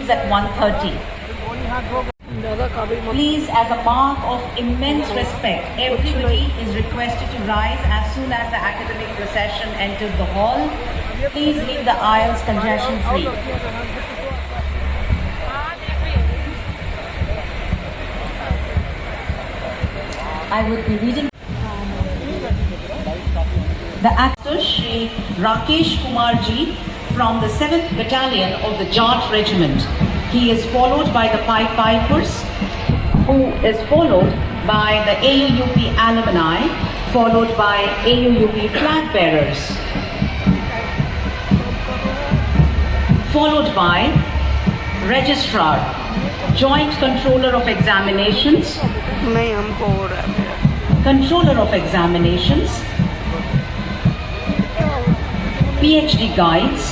leaves at 1:30. Please, as a mark of immense respect, everybody is requested to rise as soon as the academic procession enters the hall. Please leave the aisles congestion free. I would be reading the actor Shri Rakesh Kumar Ji from the 7th Battalion of the Jat Regiment. He is followed by the Pied Pipers, who is followed by the AUUP alumni, followed by AUUP flag bearers, followed by Registrar, Joint Controller of Examinations, Controller of Examinations, PhD Guides,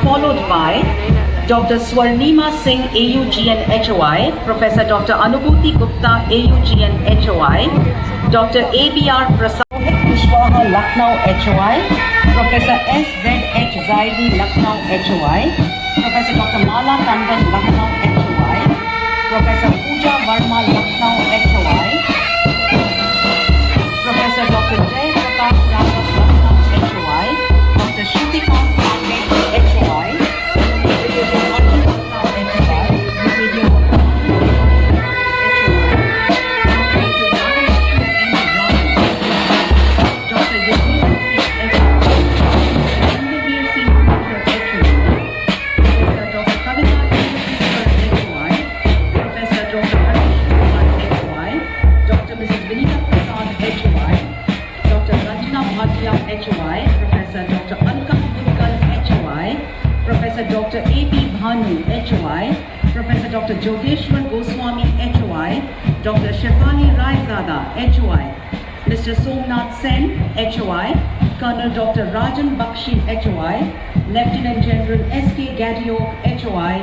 followed by Dr. Swarnima Singh, AUGN HOI, Professor Dr. Anubhuti Gupta, AUGN HOI, Dr. ABR Prasad, Kushwaha, Lucknow HOI, Professor SZH Zaidi, Lucknow HOI, Professor Dr. Mala Tandon, Lucknow HOI, Professor Pooja Verma, Lucknow HOI, Professor Dr. Jay Prakash Raghav, Lucknow HOI, Dr. Shrutika Pandey, HOI, Brigadier Arjun Gupta, HOI, Brigadier Dr. Yasmin Singh, Indavir Singh, Professor Dr. Kavita HOI, Professor Dr. Harish Kumar, HOI, Dr. Mrs. Vinita Prasad, HOI, Dr. Ranjana Bhatia, HOI, Professor Dr. Alka Gudkal, HOI, Professor Dr. A.P. Bhanu, HOI, Professor Dr. Jogeshwar Goswami, HOI, Dr. Shefali Raizada, HOI, Mr. Somnath Sen, HOI, Colonel Dr. Rajan Bakshi, HOI, Lieutenant General S.K. Gadio, HOI,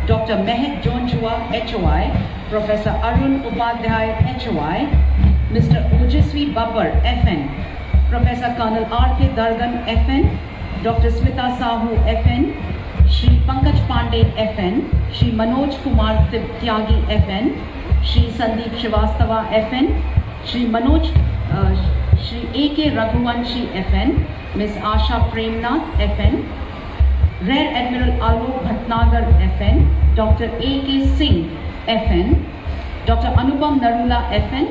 Dr. Mehek Jonjua, HOI, Professor Arun Upadhyay, HOI, Mr. Ojaswi Babbar, FN, Professor Colonel R.K. Dargan, FN, Dr. Smita Sahu, FN, Shri Pankaj Pandey, FN, Shri Manoj Kumar Tyagi, FN, Shri Sandeep Shrivastava, FN, Shri Shri A.K. Raghuvanshi, FN, Ms. Asha Premnath, FN, Rear Admiral Alok Bhatnagar, FN, Dr. A.K. Singh, FN, Dr. Anupam Narula, FN,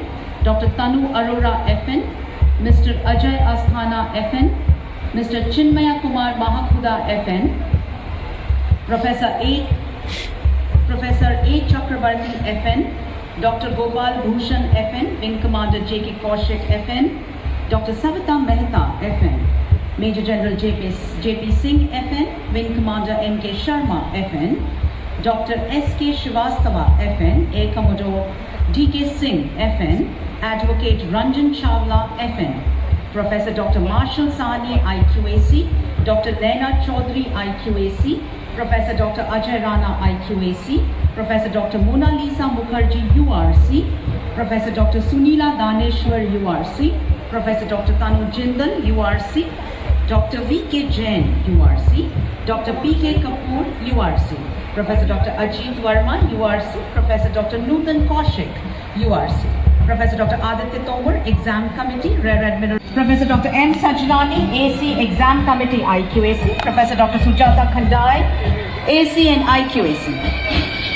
Dr. Tanu Arora, FN, Mr. Ajay Asthana, FN, Mr. Chinmaya Kumar Mahakuda, FN, Professor A. Chakrabarti, FN, Dr. Gopal Bhushan, FN, Wing Commander J.K. Kaushik, FN, Dr. Savita Mehta, FN, Major General J.P. Singh, FN, Wing Commander M.K. Sharma, FN, Dr. S.K. Shrivastava, FN, Air Commodore D.K. Singh, FN, Advocate Ranjan Chawla, FN, Professor Dr. Marshall Sani, IQAC, Dr. Lena Chaudhary, IQAC, Professor Dr. Ajay Rana, IQAC, Professor Dr. Mona Lisa Mukherjee, URC, Professor Dr. Sunila Daneshwar, URC, Professor Dr. Tanu Jindal, URC, Dr. V.K. Jain, URC, Dr. P.K. Kapoor, URC, Professor Dr. Ajit Verma, URC, Professor Dr. Nutan Kaushik, URC, Professor Dr. Aditya Tomar, Exam Committee, Rear Admiral, Professor Dr. M. Sajrani, AC, Exam Committee, IQAC, Professor Dr. Sujata Khandai, AC and IQAC,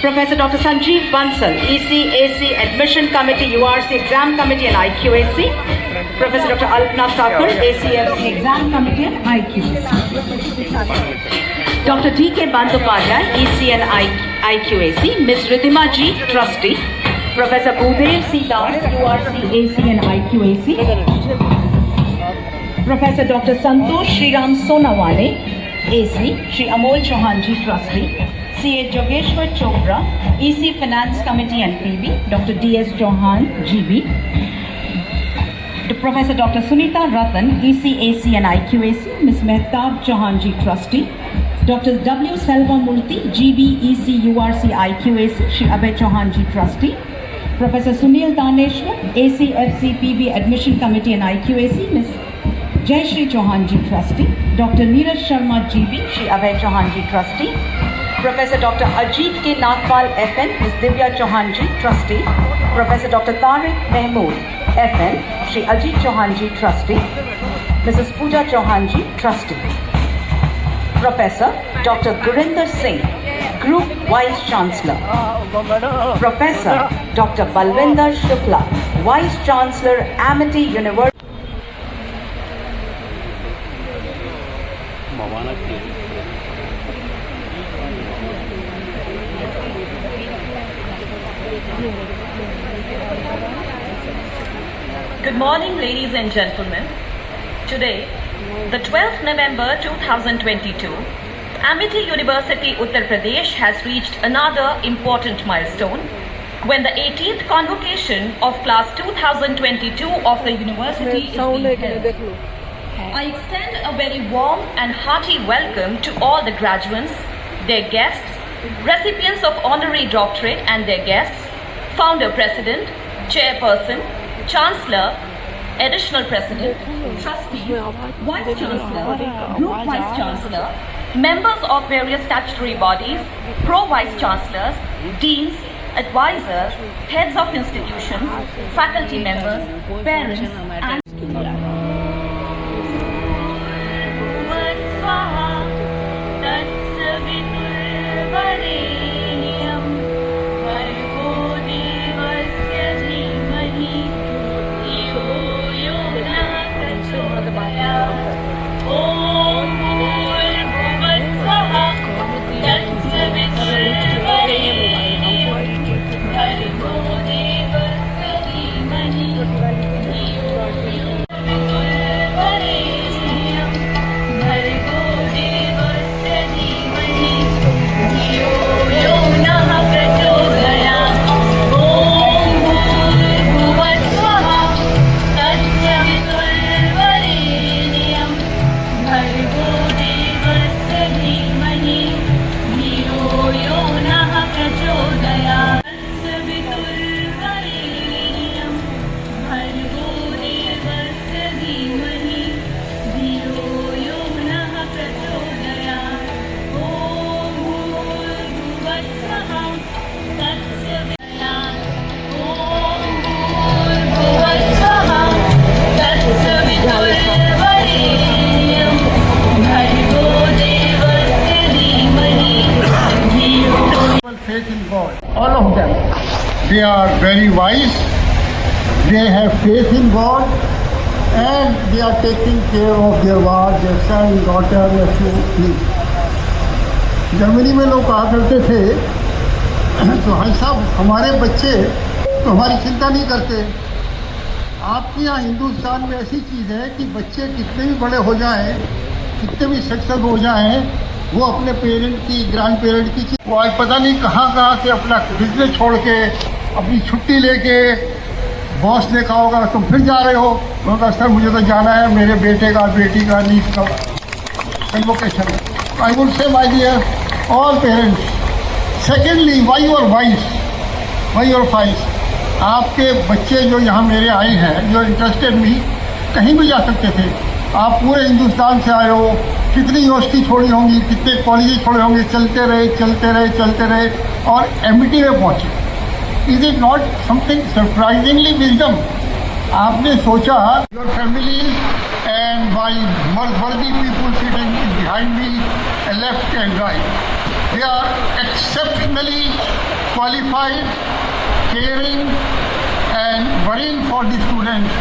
Professor Dr. Sanjeev Bansal, EC, AC, Admission Committee, URC, Exam Committee and IQAC, Professor Dr. Alpna Thakur, ACFC, Exam Committee and IQAC, Dr. D.K. Bandyopadhyay, EC and IQAC, Ms. Ridhima Ji, Trustee, Professor Budhev C. Das, URC, AC and IQAC, Professor Dr. Santosh Shriram Sonawale, AC, Shri Amol Chauhanji, Trustee, C.A. Jogeshwar Chopra, EC Finance Committee and PB, Dr. D.S. Chauhan, GB, Professor Dr. Sunita Ratan, EC, AC and IQAC, Ms. Mehtab Chauhanji, Trustee, Dr. W. Selvamurthy, GB, EC, URC, IQAC, Shri Abhay Chauhanji, Trustee, Professor Sunil Daneshwar, AC, FC, PB, Admission Committee and IQAC, Ms. Jai Shri Chauhan Ji Trustee, Dr. Neeraj Sharma GB, Shri Abhay Chauhan Ji Trustee, Professor Dr. Ajit K. Nagpal FN, Ms. Divya Chauhan Ji Trustee, Professor Dr. Tariq Mahmood FN, Shri Ajit Chauhan Ji Trustee, Mrs. Pooja Chauhan Ji Trustee, Professor Dr. Gurinder Singh, Group Vice Chancellor, Professor Dr. Balwinder Shukla, Vice Chancellor, Amity University. Good morning, ladies and gentlemen. Today, the 12th November 2022, Amity University, Uttar Pradesh has reached another important milestone when the 18th convocation of class 2022 of the university is being held. I extend a very warm and hearty welcome to all the graduates, their guests, recipients of honorary doctorate and their guests, founder president, chairperson, chancellor, additional president, trustees, vice chancellor, group vice chancellor, members of various statutory bodies, pro-vice chancellors, deans, advisors, heads of institutions, faculty members, parents, and faith in God. All of them. They are very wise. They have faith in God, and they are taking care of their wives, their son, daughter, nephew. Germany में लोग कहा करते थे तो भाई साहब हमारे बच्चे तो हमारी चिंता नहीं करते। आपके यहाँ हिंदुस्तान में ऐसी चीज़ है कि बच्चे कितने भी बड़े हो जाएं, कितने भी सक्सेस हो जाएं, वो अपने पेरेंट की, ग्रैंड पेरेंट की, वो आज पता नहीं कहाँ से अपना बिजनेस छोड़ के, अपनी छुट्टी लेके, बॉस ने कहा होगा तुम फिर जा रहे हो, उन्होंने कहा सर मुझे तो जाना है, मेरे बेटे का, बेटी का, नीस का convocation. I would say my dear all parents, secondly why your voice, आपके बच्चे जो यहाँ मेरे आए हैं, जो इंटरेस्टेड मी, कहीं भी जा सकते थे। आप पूरे हिंदुस्तान से आए हो, कितनी यूनिवर्सिटी छोड़ी होंगी, कितने कॉलेज छोड़े होंगे, चलते रहे और एमिटी में पहुँचे। Is it not something surprisingly wisdom? आपने सोचा your family and my worthy people sitting behind me left and right, they are exceptionally qualified, caring and worrying for the students.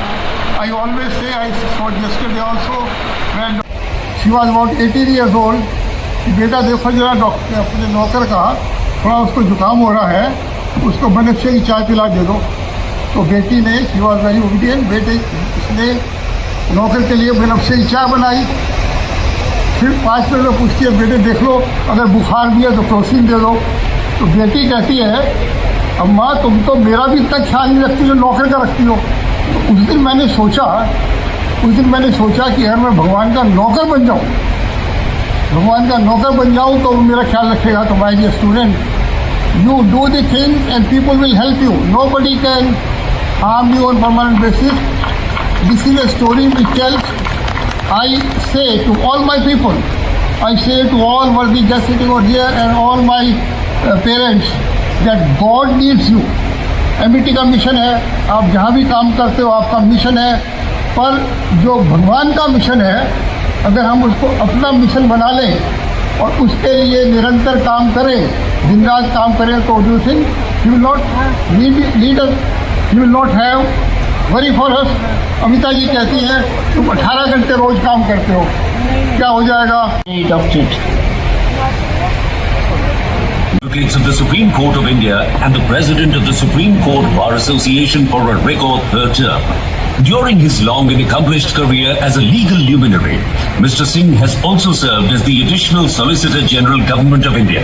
I always say, I saw yesterday also when she was about 18 years old, बेटा देखो जरा doctor अपने नौकर का थोड़ा उसको जुकाम हो रहा है, उसको बनफशे की चाय पिला दे दो। तो बेटी ने, शी वॉज वेरी ओबीडियंट, बेटे इसने नौकर के लिए बनफशे की चाय बनाई। फिर 5 मिनट में पूछती है बेटे देख लो अगर बुखार भी है तो क्रोसिन दे दो। तो बेटी कहती है अम्मा तुम तो मेरा भी इतना ख्याल नहीं रखती जो नौकर का रखती हो। तो उस दिन मैंने सोचा कि यार मैं भगवान का नौकर बन जाऊँ तो मेरा ख्याल रखेगा। तो my dear student, you do the things and people will help you, nobody can harm you on permanent basis. This is a story which tells I say to all my people, I say to all worthy guests sitting over here and all my parents that God needs you. Amity का mission है, आप जहाँ भी काम करते हो आपका mission है, पर जो भगवान का मिशन है अगर हम उसको अपना मिशन बना लें और उसके लिए निरंतर काम करें, दिन रात काम करें, तो do think you will not need you will not have worry for us. Amita ji कहती हैं तुम 18 घंटे रोज काम करते हो, क्या हो जाएगा? Advocates of the Supreme Court of India and the President of the Supreme Court Bar Association for a record third term. During his long and accomplished career as a legal luminary, Mr. Singh has also served as the additional Solicitor General Government of India.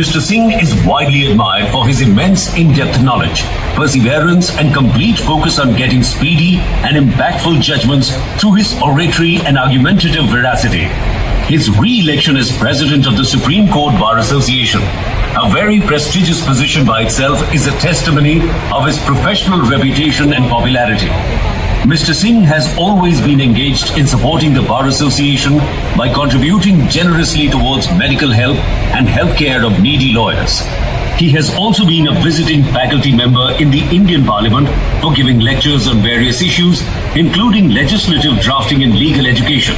Mr. Singh is widely admired for his immense in-depth knowledge, perseverance and complete focus on getting speedy and impactful judgments through his oratory and argumentative veracity. His re-election as President of the Supreme Court Bar Association, a very prestigious position by itself, is a testimony of his professional reputation and popularity. Mr. Singh has always been engaged in supporting the Bar Association by contributing generously towards medical help and healthcare of needy lawyers. He has also been a visiting faculty member in the Indian Parliament for giving lectures on various issues, including legislative drafting and legal education.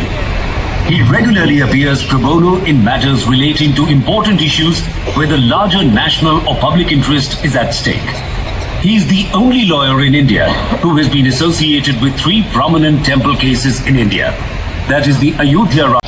He regularly appears pro bono in matters relating to important issues where the larger national or public interest is at stake. He is the only lawyer in India who has been associated with 3 prominent temple cases in India. That is the Ayodhya.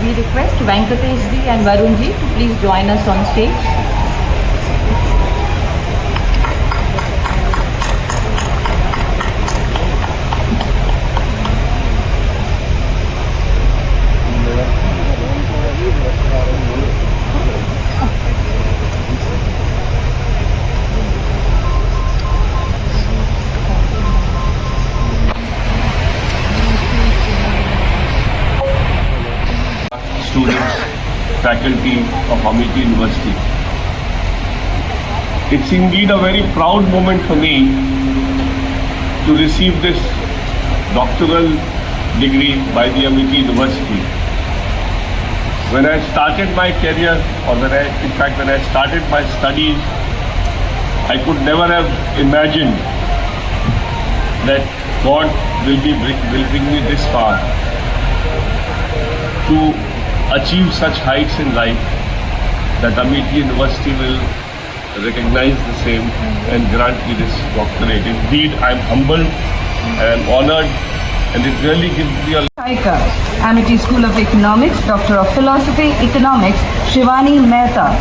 We request Venkatesh ji and Varun ji to please join us on stage. Students, faculty of Amity University. It's indeed a very proud moment for me to receive this doctoral degree by the Amity University. When I started my career, or when I started my studies, I could never have imagined that God will bring me this far to achieve such heights in life, that Amity University will recognize the same and grant me this doctorate. Indeed, I am humbled, I am honored, and it really gives me a... Amity School of Economics, Doctor of Philosophy, Economics, Shivani Mehta.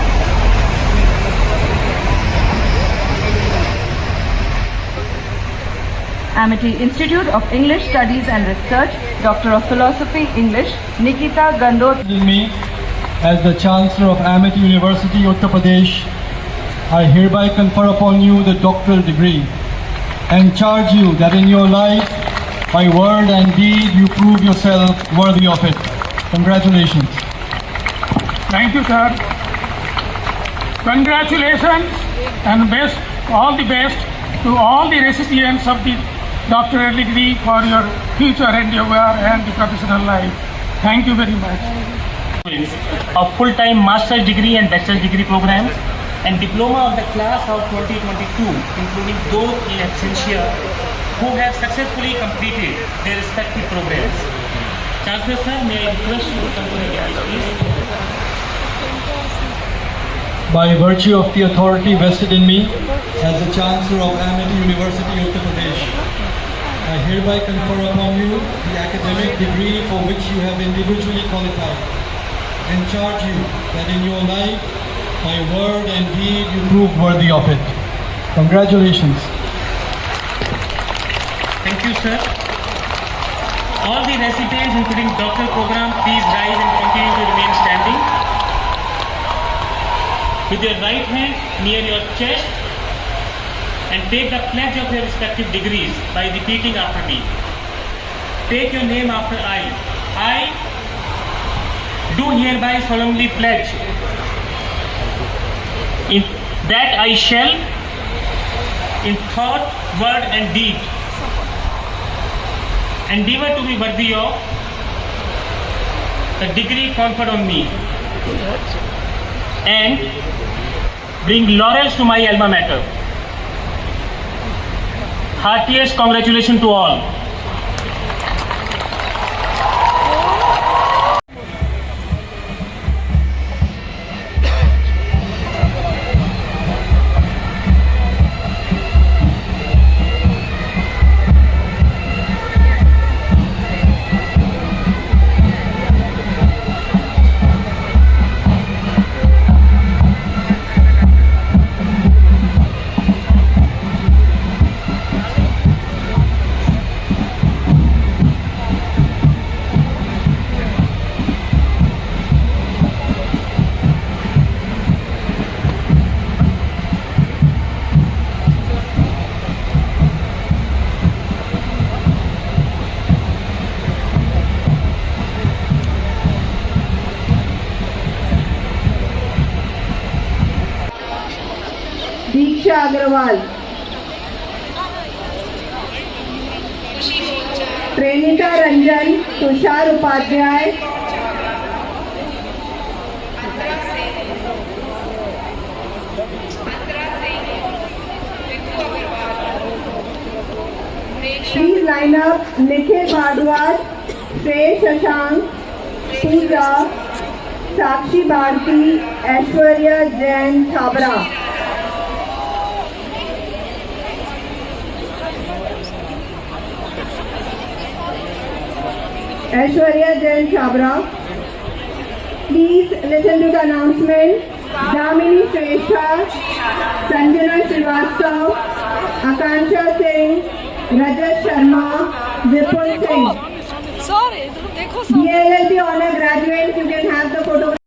Amity Institute of English Studies and Research, Doctor of Philosophy, English, Nikita Gandot. Me, as the Chancellor of Amity University, Uttar Pradesh, I hereby confer upon you the doctoral degree and charge you that in your life, by word and deed, you prove yourself worthy of it. Congratulations. Thank you, sir. Congratulations and all the best to all the recipients of the doctoral degree for your future endeavor and the professional life. Thank you very much. A full-time master's degree and bachelor's degree programs and diploma of the class of 2022, including those in absentia who have successfully completed their respective programs. Chancellor sir, may I request you to come to the dais, please? By virtue of the authority vested in me as the Chancellor of Amity University, Uttar Pradesh, I hereby confer upon you the academic degree for which you have individually qualified and charge you that in your life, by word and deed, you prove worthy of it. Congratulations. Thank you, sir. All the recipients, including doctoral program, please rise and continue to remain standing. With your right hand near your chest and take the pledge of your respective degrees by repeating after me. Take your name after I. I do hereby solemnly pledge that I shall, in thought, word and deed, endeavor to be worthy of the degree conferred on me and bring laurels to my alma mater. Heartiest congratulations to all. Diksha Agarwal, Premita Ranjan, Tushar Upadhyay, please line up, Nikhil Bhardwaj, Shrey Shashank, Puja, Sakshi Bharti, Aishwarya Jain Chhabra. Aishwarya Jain Chabra. Please listen to the announcement. Damini Shrestha, Sanjana Srivastava, Akansha Singh, Rajat Sharma, Vipul Singh. Sorry, DLLB honor graduates, you can have the photo.